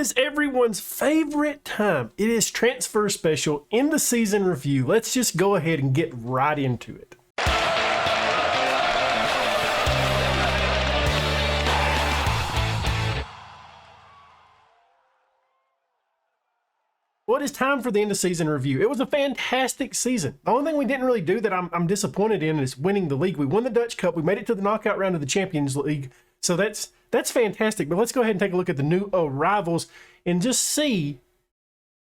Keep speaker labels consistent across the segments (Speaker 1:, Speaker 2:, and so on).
Speaker 1: is everyone's favorite time. It is transfer special in the season review. Let's just go ahead and get right into it. Well, it is time for the end of season review. It was a fantastic season. The only thing we didn't really do that I'm disappointed in is winning the league. We won the Dutch Cup. We made it to the knockout round of the Champions League. So that's fantastic. But let's go ahead and take a look at the new arrivals and just see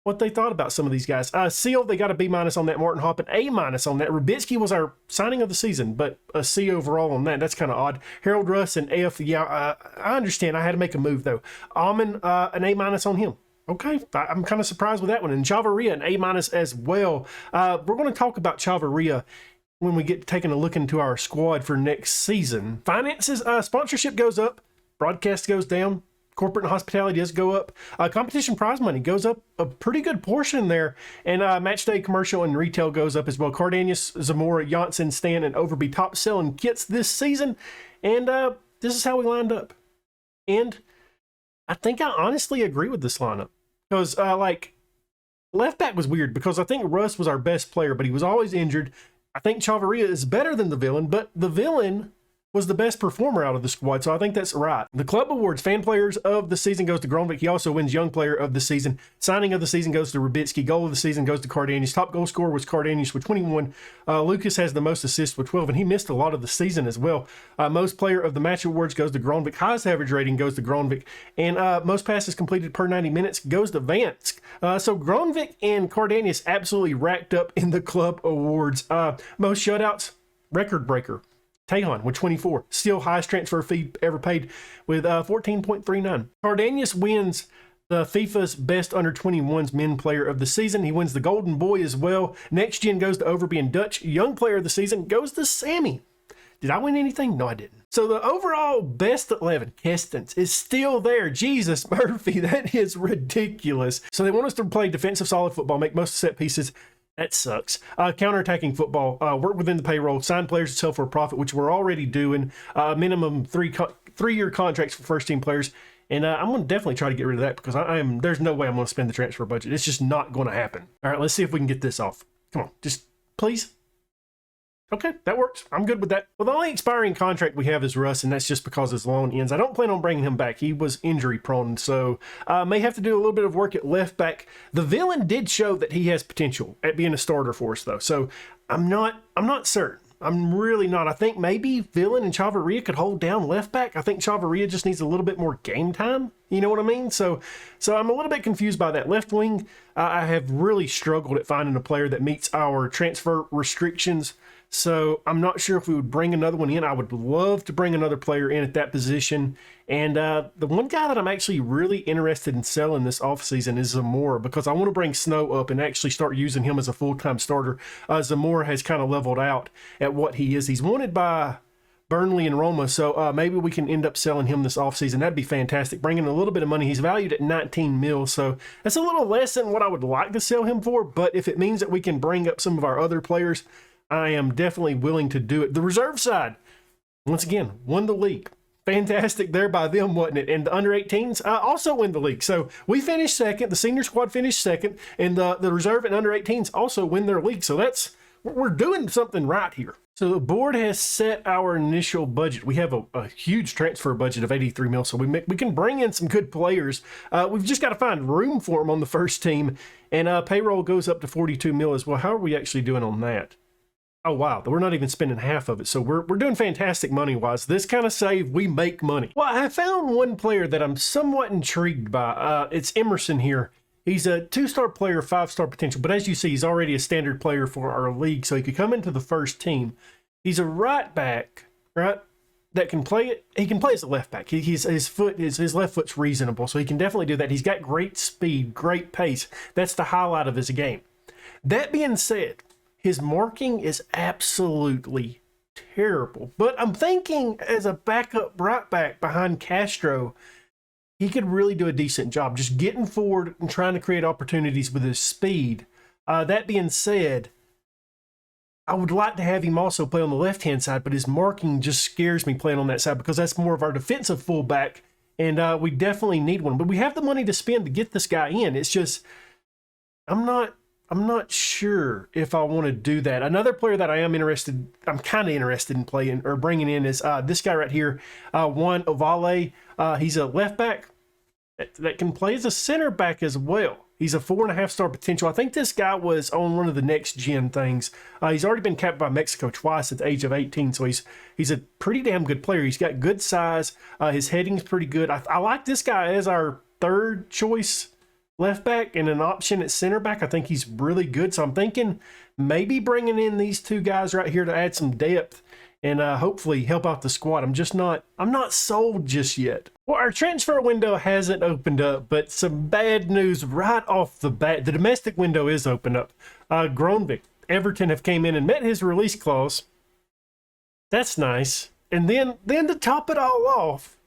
Speaker 1: what they thought about some of these guys. Seal, they got a B- on that. Martin Hopp, an A- on that. Rubitsky was our signing of the season, but a C overall on that. That's kind of odd. Harold Russ, an F. Yeah, I understand. I had to make a move, though. Almond, an A- on him. Okay, I'm kind of surprised with that one. And Chavarria, an A- as well. We're going to talk about Chavarria when we get taking a look into our squad for next season. Finances, sponsorship goes up, broadcast goes down, corporate and hospitality does go up. Competition prize money goes up a pretty good portion there. And match day commercial and retail goes up as well. Cardenas, Zamora, Janssen, Stan, and Overby top selling kits this season. And this is how we lined up. And I think I honestly agree with this lineup because, left back was weird because I think Russ was our best player, but he was always injured. I think Chavarria is better than the villain, but the villain was the best performer out of the squad, so I think that's right. The club awards, fan players of the season goes to Gronvik. He also wins young player of the season. Signing of the season goes to Rubitsky. Goal of the season goes to Cardenas. Top goal scorer was Cardenas with 21. Lucas has the most assists with 12, and he missed a lot of the season as well. Most player of the match awards goes to Gronvik. Highest average rating goes to Gronvik. And most passes completed per 90 minutes goes to Vance. So Gronvik and Cardenas absolutely racked up in the club awards. Most shutouts, record breaker. Tejon with 24, still highest transfer fee ever paid with 14.39. Cardenas wins the FIFA's best under 21s men player of the season. He wins the Golden Boy as well. Next gen goes to Overby, and Dutch young player of the season goes to Sammy. Did I win anything? No, I didn't. So the overall best 11, Kestens, is still there. Jesus, Murphy, that is ridiculous. So they want us to play defensive solid football, make most set pieces. That sucks. Counterattacking football, work within the payroll, sign players to sell for a profit, which we're already doing. Minimum three-year contracts for first-team players. And I'm going to definitely try to get rid of that because there's no way I'm going to spend the transfer budget. It's just not going to happen. All right, let's see if we can get this off. Come on, just please. Okay, that works. I'm good with that. Well, the only expiring contract we have is Russ, and that's just because his loan ends. I don't plan on bringing him back. He was injury prone, so may have to do a little bit of work at left back. The villain did show that he has potential at being a starter for us, though. So I'm not certain. I'm really not. I think maybe Villain and Chavarria could hold down left back. I think Chavarria just needs a little bit more game time. You know what I mean? So I'm a little bit confused by that. Left wing, I have really struggled at finding a player that meets our transfer restrictions. So I'm not sure if we would bring another one in. I would love to bring another player in at that position. And the one guy that I'm actually really interested in selling this offseason is Zamora because I want to bring Snow up and actually start using him as a full-time starter. Zamora has kind of leveled out at what he is. He's wanted by Burnley and Roma, so maybe we can end up selling him this offseason. That'd be fantastic. Bringing a little bit of money. He's valued at 19 mil, so that's a little less than what I would like to sell him for, but if it means that we can bring up some of our other players, I am definitely willing to do it. The reserve side, once again, won the league. Fantastic there by them, wasn't it? And the under-18s also win the league. So we finished second. The senior squad finished second. And the reserve and under-18s also win their league. So we're doing something right here. So the board has set our initial budget. We have a huge transfer budget of 83 mil. So we can bring in some good players. We've just got to find room for them on the first team. And payroll goes up to 42 mil as well. How are we actually doing on that? Oh, wow. We're not even spending half of it. So we're doing fantastic money-wise. This kind of save, we make money. Well, I found one player that I'm somewhat intrigued by. It's Emerson here. He's a 2-star player, 5-star potential. But as you see, he's already a standard player for our league. So he could come into the first team. He's a right back, right, that can play it. He can play as a left back. His left foot's reasonable. So he can definitely do that. He's got great speed, great pace. That's the highlight of his game. That being said, his marking is absolutely terrible. But I'm thinking as a backup right back behind Castro, he could really do a decent job just getting forward and trying to create opportunities with his speed. That being said, I would like to have him also play on the left-hand side, but his marking just scares me playing on that side because that's more of our defensive fullback, and we definitely need one. But we have the money to spend to get this guy in. It's just I'm not sure if I want to do that. Another player that I'm kind of interested in playing or bringing in is this guy right here, Juan Ovale. He's a left back that can play as a center back as well. He's a 4.5-star potential. I think this guy was on one of the next gen things. He's already been capped by Mexico twice at the age of 18, so he's a pretty damn good player. He's got good size. His heading's pretty good. I like this guy as our third choice left back and an option at center back. I think he's really good. So I'm thinking maybe bringing in these two guys right here to add some depth and hopefully help out the squad. I'm not sold just yet. Well, our transfer window hasn't opened up, but some bad news right off the bat. The domestic window is open up. Groenvik, Everton have came in and met his release clause. That's nice. And then to top it all off,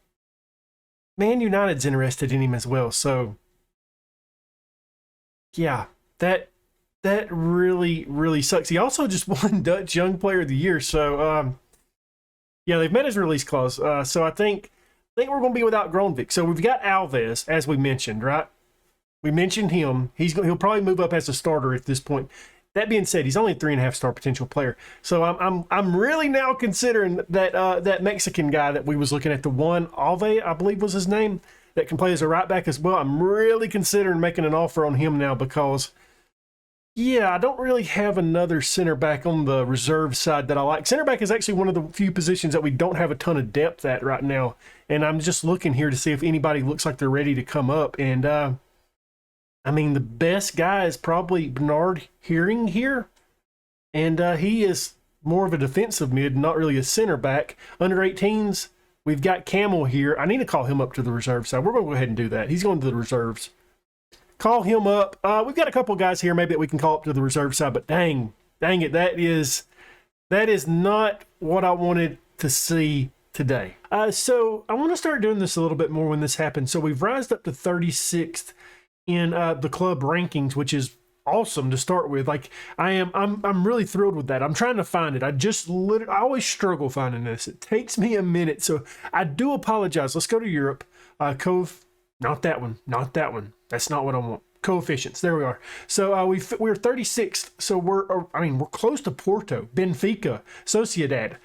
Speaker 1: Man United's interested in him as well. So yeah, that really, really sucks. He also just won Dutch Young Player of the Year. So yeah, they've met his release clause. So I think we're going to be without Groenvik. So we've got Alves, as we mentioned, right? We mentioned him. He'll probably move up as a starter at this point. That being said, he's only a 3.5-star potential player. So I'm really now considering that Mexican guy that we was looking at, the Juan Alves, I believe was his name, that can play as a right back as well. I'm really considering making an offer on him now because, yeah, I don't really have another center back on the reserve side that I like. Center back is actually one of the few positions that we don't have a ton of depth at right now. And I'm just looking here to see if anybody looks like they're ready to come up. And, I mean, the best guy is probably Bernard Hearing here. And he is more of a defensive mid, not really a center back. Under 18s, we've got Camel here. I need to call him up to the reserve side. We're going to go ahead and do that. He's going to the reserves. Call him up. We've got a couple guys here maybe that we can call up to the reserve side, but dang it, that is not what I wanted to see today. So I want to start doing this a little bit more when this happens. So we've rised up to 36th in the club rankings, which is awesome to start with. Like I'm really thrilled with that. I'm trying to find it. I always struggle finding this. It takes me a minute, so I do apologize. Let's go to Europe. Not that one. That's not what I want. Coefficients. There we are. So we're 36th. So we're close to Porto, Benfica, Sociedad,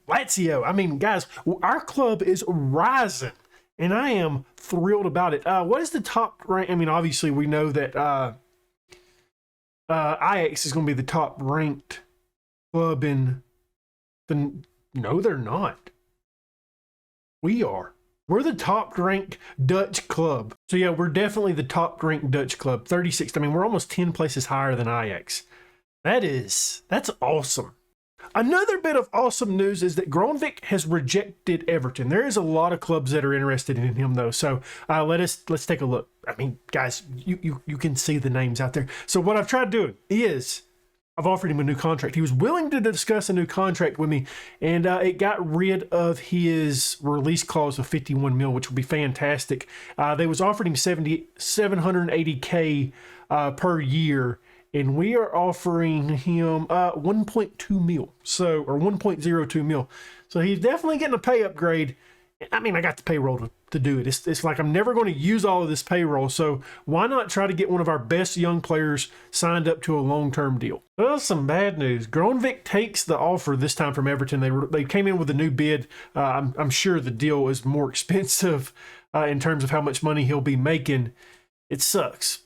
Speaker 1: Lazio. I mean, guys, our club is rising, and I am thrilled about it. What is the top rank? I mean, obviously we know that Ajax is going to be the top ranked club in the. No, they're not. We are. We're the top-ranked Dutch club. So, yeah, we're definitely the top-ranked Dutch club. 36th. I mean, we're almost 10 places higher than Ajax. That's awesome. Another bit of awesome news is that Groenvik has rejected Everton. There is a lot of clubs that are interested in him, though. So, let's take a look. I mean, guys, you can see the names out there. So, what I've tried doing is I've offered him a new contract. He was willing to discuss a new contract with me, and it got rid of his release clause of 51 mil, which would be fantastic. They was offered him 780K per year, and we are offering him 1.2 mil, or 1.02 mil. So he's definitely getting a pay upgrade. I mean, I got the payroll to do it. It's like I'm never going to use all of this payroll, so why not try to get one of our best young players signed up to a long-term deal? Well, some bad news. Groenvik takes the offer this time from Everton. They came in with a new bid. I'm sure the deal is more expensive in terms of how much money he'll be making. It sucks.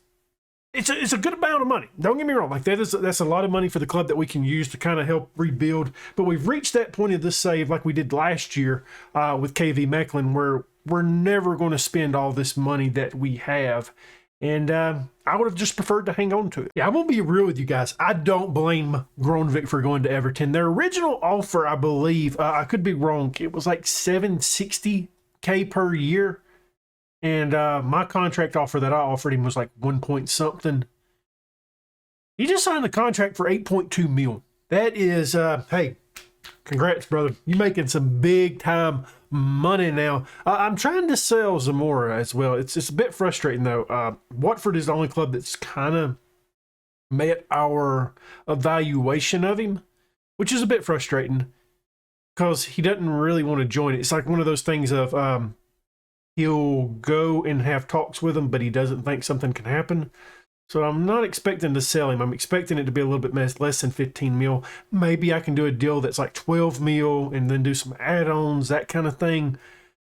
Speaker 1: It's a good amount of money. Don't get me wrong. Like that's a lot of money for the club that we can use to kind of help rebuild. But we've reached that point of this save like we did last year with KV Mechelen, where we're never going to spend all this money that we have. And I would have just preferred to hang on to it. Yeah, I'm going to be real with you guys. I don't blame Groenvik for going to Everton. Their original offer, I believe, I could be wrong, it was like $760K per year. And my contract offer that I offered him was like 1 point something. He just signed the contract for 8.2 mil. That is, hey, congrats, brother. You're making some big time money now. I'm trying to sell Zamora as well. It's a bit frustrating though. Watford is the only club that's kind of met our evaluation of him, which is a bit frustrating because he doesn't really want to join it. It's like one of those things of, he'll go and have talks with him, but he doesn't think something can happen. So I'm not expecting to sell him. I'm expecting it to be a little bit less than 15 mil. Maybe I can do a deal that's like 12 mil and then do some add-ons, that kind of thing.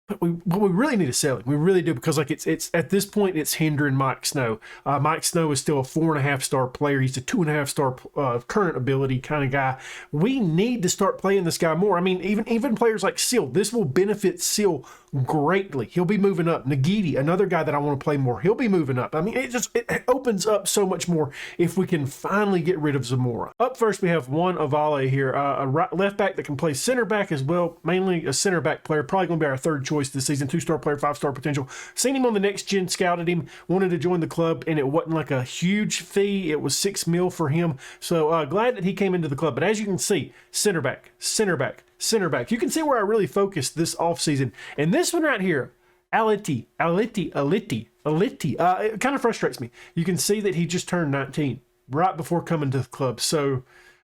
Speaker 1: But we really need to sell him. We really do, because like it's at this point it's hindering Mike Snow. Mike Snow is still a 4.5-star player. He's a 2.5-star current ability kind of guy. We need to start playing this guy more. I mean, even players like Seal. This will benefit Seal greatly. He'll be moving up. Nagidi, another guy that I want to play more, he'll be moving up. I mean, it opens up so much more if we can finally get rid of Zamora. Up first, we have Juan Avale here, a left back that can play center back as well, mainly a center back player, probably going to be our third choice this season. 2-star player, 5-star potential. Seen him on the Next Gen, scouted him, wanted to join the club, and it wasn't like a huge fee. It was 6 mil for him. So glad that he came into the club. But as you can see, center back, center back, center back. You can see where I really focused this offseason. And this one right here, Aliti. It kind of frustrates me. You can see that he just turned 19 right before coming to the club. So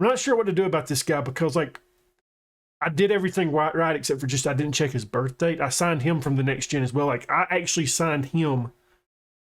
Speaker 1: I'm not sure what to do about this guy, because like I did everything right except for just I didn't check his birth date. I signed him from the Next Gen as well. Like I actually signed him.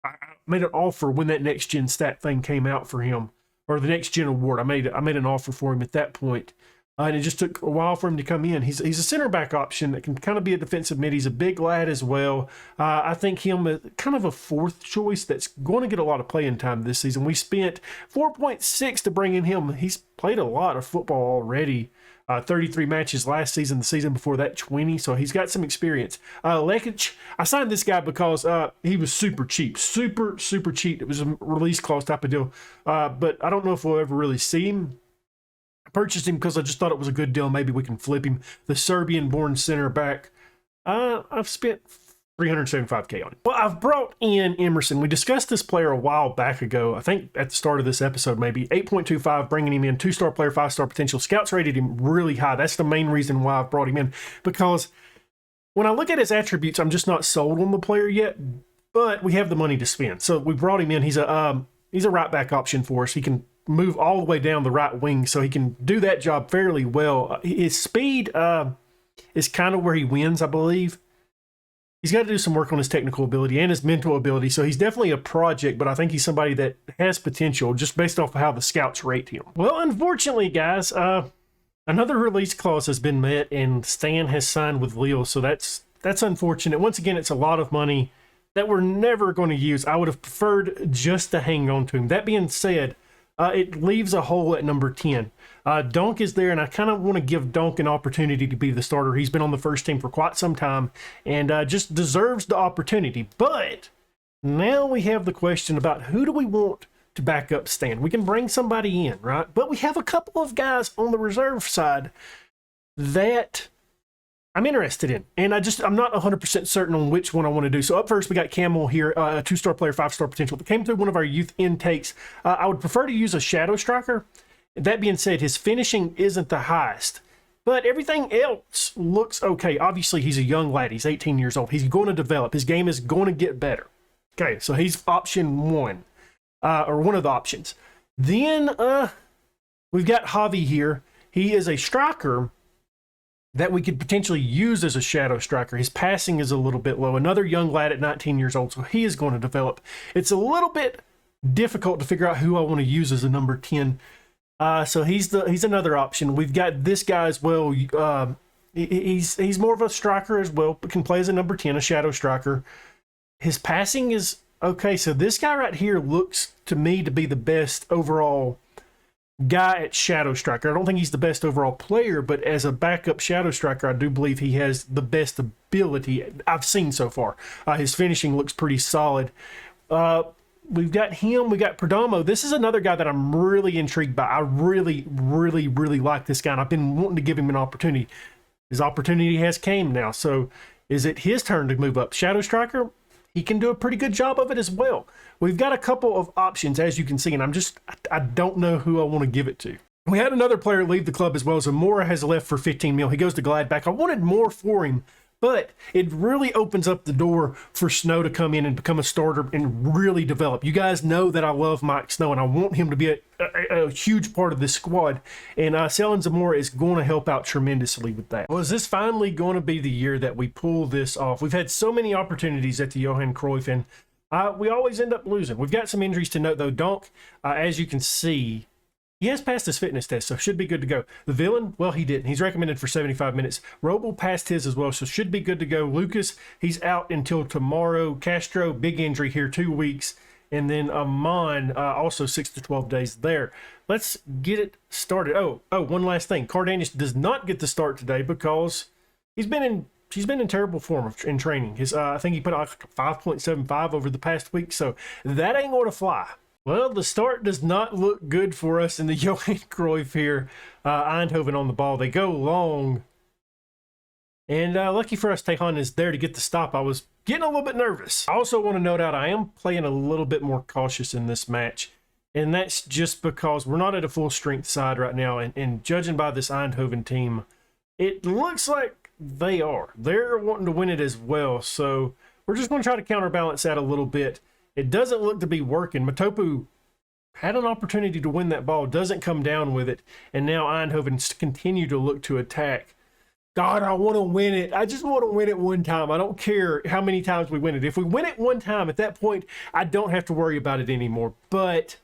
Speaker 1: I made an offer when that Next Gen stat thing came out for him, or the Next Gen award. I made an offer for him at that point. And it just took a while for him to come in. He's a center back option that can kind of be a defensive mid. He's a big lad as well. I think him as kind of a fourth choice that's going to get a lot of playing time this season. We spent 4.6 to bring in him. He's played a lot of football already. 33 matches last season, the season before that 20, so he's got some experience. Lekic, I signed this guy because he was super cheap, super cheap. It was a release clause type of deal, but I don't know if we'll ever really see him. I purchased him because I just thought it was a good deal. Maybe we can flip him. The Serbian-born center back. I've spent $375K on him. Well, I've brought in Emerson. We discussed this player a while back ago. I think at the start of this episode, maybe 8.25, bringing him in, 2-star player, 5-star potential. Scouts rated him really high. That's the main reason why I've brought him in, because when I look at his attributes, I'm just not sold on the player yet, but we have the money to spend. So we brought him in. He's a right back option for us. He can move all the way down the right wing, so he can do that job fairly well. His speed is kind of where he wins, I believe. He's got to do some work on his technical ability and his mental ability, so he's definitely a project, but I think he's somebody that has potential just based off of how the scouts rate him. Well, unfortunately, guys, another release clause has been met, and Stan has signed with Lille, so that's unfortunate. Once again, it's a lot of money that we're never going to use. I would have preferred just to hang on to him. That being said, it leaves a hole at number 10. Donk is there, and I kind of want to give Donk an opportunity to be the starter. He's been on the first team for quite some time and just deserves the opportunity. But now we have the question about who do we want to back up Stan. We can bring somebody in, right? But we have a couple of guys on the reserve side that I'm interested in, and I'm not 100% certain on which one I want to do. So up first, we got Camel here, a 2-star player, 5-star potential that came through one of our youth intakes. I would prefer to use a shadow striker. That being said, his finishing isn't the highest, but everything else looks okay. Obviously, he's a young lad. He's 18 years old. He's going to develop. His game is going to get better. Okay, so he's option one, or one of the options. Then we've got Javi here. He is a striker that we could potentially use as a shadow striker. His passing is a little bit low. Another young lad at 19 years old, so he is going to develop. It's a little bit difficult to figure out who I want to use as a number 10. So he's another option. We've got this guy as well. He's more of a striker as well, but can play as a number 10, a shadow striker. His passing is okay. So this guy right here looks to me to be the best overall guy at shadow striker. I don't think he's the best overall player, but as a backup shadow striker, I do believe he has the best ability I've seen so far. His finishing looks pretty solid. We've got him. We got Perdomo. This is another guy that I'm really intrigued by. I really like this guy, and I've been wanting to give him an opportunity. His opportunity has came now. So is it his turn to move up? Shadow striker, he can do a pretty good job of it as well. We've got a couple of options, as you can see, and I don't know who I want to give it to. We had another player leave the club as well. Zamora has left for 15 mil. He goes to Gladbach. I wanted more for him, But it really opens up the door for Snow to come in and become a starter and really develop. You guys know that I love Mike Snow, and I want him to be a huge part of this squad. And selling Zamora is going to help out tremendously with that. Well, is this finally going to be the year that we pull this off? We've had so many opportunities at the Johan Cruyff, and we always end up losing. We've got some injuries to note, though. Donk, as you can see, he has passed his fitness test, so should be good to go. The Villain, well, he didn't. He's recommended for 75 minutes. Roble passed his as well, so should be good to go. Lucas, he's out until tomorrow. Castro, big injury here, 2 weeks. And then Amon, also 6 to 12 days there. Let's get it started. Oh, one last thing. Cardenas does not get the start today because he's been in terrible form in training. I think he put out 5.75 over the past week, so that ain't going to fly. Well, the start does not look good for us in the Johan Cruyff here. Eindhoven on the ball. They go long. And lucky for us, Tejan is there to get the stop. I was getting a little bit nervous. I also want to note out I am playing a little bit more cautious in this match. And that's just because we're not at a full strength side right now. And judging by this Eindhoven team, it looks like they are. They're wanting to win it as well. So we're just going to try to counterbalance that a little bit. It doesn't look to be working. Matopu had an opportunity to win that ball, doesn't come down with it, and now Eindhoven continue to look to attack. God, I want to win it. I just want to win it one time. I don't care how many times we win it. If we win it one time, at that point, I don't have to worry about it anymore. But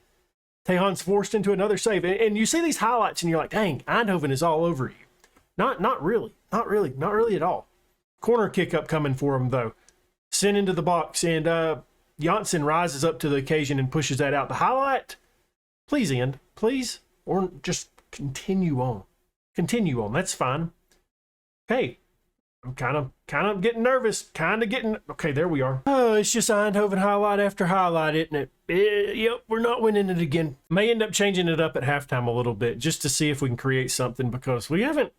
Speaker 1: Tejan's forced into another save. And you see these highlights, and you're like, dang, Eindhoven is all over you. Not really at all. Corner kick up coming for him, though. Sent into the box, and Janssen rises up to the occasion and pushes that out. The highlight, please end, please, or just continue on. Continue on, that's fine. Okay, I'm kind of getting nervous, okay, there we are. Oh, it's just Eindhoven highlight after highlight, isn't it? Yep, we're not winning it again. May end up changing it up at halftime a little bit just to see if we can create something, because we haven't,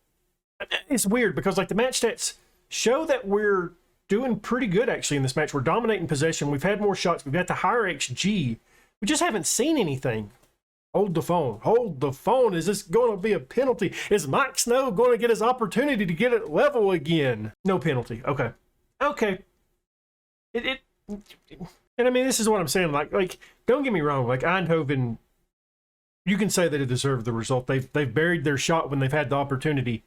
Speaker 1: it's weird because like the match stats show that we're doing pretty good actually in this match. We're dominating possession. We've had more shots. We've got the higher XG. We just haven't seen anything. Hold the phone. Hold the phone. Is this going to be a penalty? Is Mike Snow going to get his opportunity to get it level again? No penalty. Okay. Okay. And I mean, this is what I'm saying. Like, don't get me wrong. Like Eindhoven, you can say that they deserve the result. They've buried their shot when they've had the opportunity.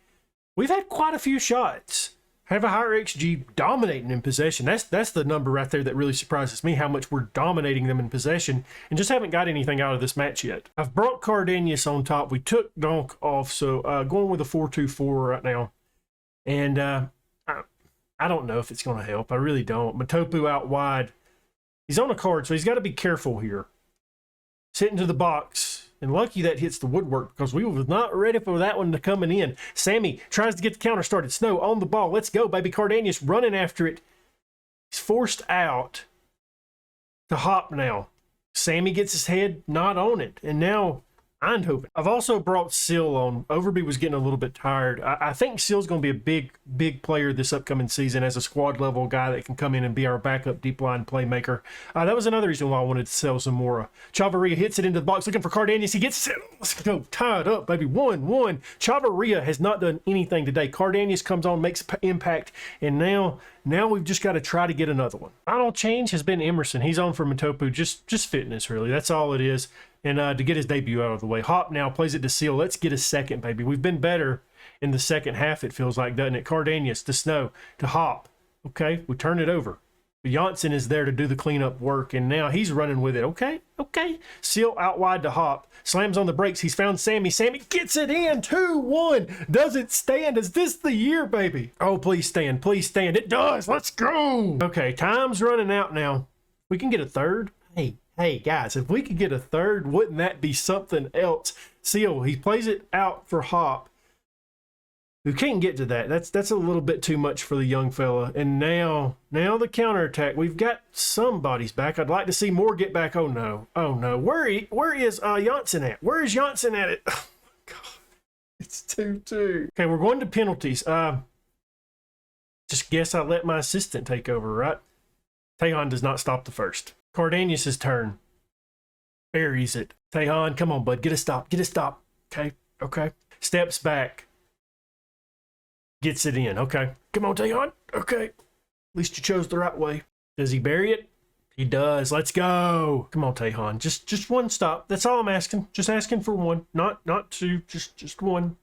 Speaker 1: We've had quite a few shots. Have a higher XG, dominating in possession. That's the number right there that really surprises me, how much we're dominating them in possession, and just haven't got anything out of this match yet. I've brought Cardenas on top. We took Donk off, so going with a 4-2-4 right now. And I don't know if it's going to help. I really don't. Matopu out wide. He's on a card, so he's got to be careful here. Sitting to the box. And lucky that hits the woodwork because we were not ready for that one to coming in. Sammy tries to get the counter started. Snow on the ball. Let's go, baby. Cardenas running after it. He's forced out to Hop now. Sammy gets his head not on it. And now Eindhoven. I've also brought Seal on. Overby was getting a little bit tired. I think Seal's going to be a big player this upcoming season as a squad level guy that can come in and be our backup deep line playmaker. That was another reason why I wanted to sell Zamora. Chavarria hits it into the box looking for Cardenas. He gets it. Let's go. Tied up, baby. 1-1. Chavarria has not done anything today. Cardenas comes on, makes impact, and now we've just got to try to get another one. Final change has been Emerson. He's on for Matopu. Just fitness, really. That's all it is. And to get his debut out of the way. Hop now plays it to Seal. Let's get a second, baby. We've been better in the second half, it feels like, doesn't it? Cardenas to Snow to Hop. Okay, we turn it over. Janssen is there to do the cleanup work, and now he's running with it. Okay. Seal out wide to Hop. Slams on the brakes. He's found Sammy. Sammy gets it in. 2-1. Does it stand? Is this the year, baby? Oh, please stand. Please stand. It does. Let's go. Okay, time's running out now. We can get a third. Hey, guys, if we could get a third, wouldn't that be something else? Seal, he plays it out for Hop, who can't get to that. That's a little bit too much for the young fella. And now the counterattack. We've got somebody's back. I'd like to see more get back. Oh, no. Where is Janssen at? Where is Janssen at it? Oh, my God. It's 2-2. Okay, we're going to penalties. Just guess I let my assistant take over, right? Tejan does not stop the first. Cardenas' turn. Buries it. Tejan, come on, bud. Get a stop. Okay. Steps back. Gets it in. Okay. Come on, Taehan. Okay. At least you chose the right way. Does he bury it? He does. Let's go. Come on, Taehan. Just one stop. That's all I'm asking. Just asking for one. Not two. Just one.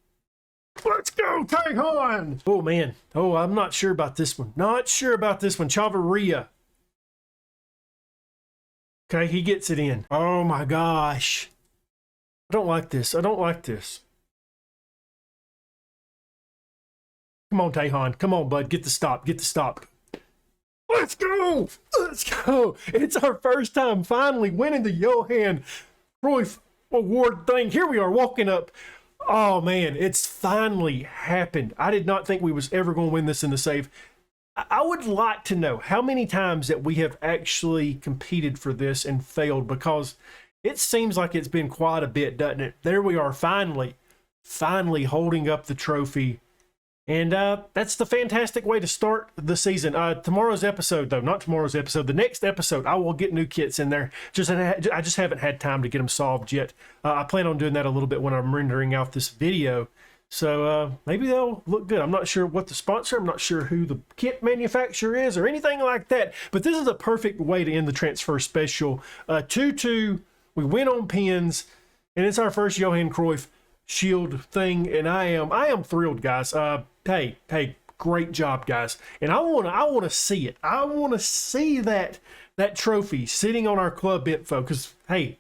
Speaker 1: Let's go, Taehan. Oh, man. Oh, I'm not sure about this one. Not sure about this one. Chavarria. Okay, he gets it in. Oh, my gosh. I don't like this. I don't like this. Come on, Taehan. Come on, bud. Get the stop. Get the stop. Let's go. Let's go. It's our first time finally winning the Johan Cruyff Award thing. Here we are walking up. Oh, man. It's finally happened. I did not think we was ever going to win this in the save. I would like to know how many times that we have actually competed for this and failed, because it seems like it's been quite a bit, doesn't it? There we are, finally holding up the trophy. And that's the fantastic way to start the season. Tomorrow's episode, though, not tomorrow's episode, the next episode, I will get new kits in there. I just haven't had time to get them solved yet. I plan on doing that a little bit when I'm rendering out this video. So maybe they'll look good. I'm not sure what the sponsor, I'm not sure who the kit manufacturer is or anything like that. But this is a perfect way to end the transfer special. 2-2, we win on pins, and it's our first Johan Cruyff Shield thing, and I am thrilled, guys. Hey, great job, guys. And I want to see it. I want to see that trophy sitting on our club info, because hey,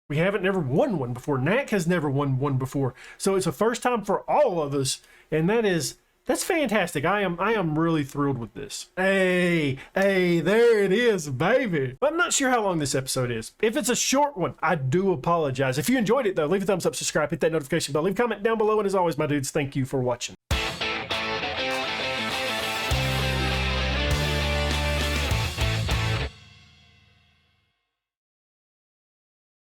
Speaker 1: we haven't never won one before. NAC has never won one before, so it's a first time for all of us, and that's fantastic. I am really thrilled with this. Hey, there it is, baby. I'm not sure how long this episode is. If it's a short one, I do apologize. If you enjoyed it, though, leave a thumbs up, subscribe, hit that notification bell, leave a comment down below, and as always, my dudes, thank you for watching.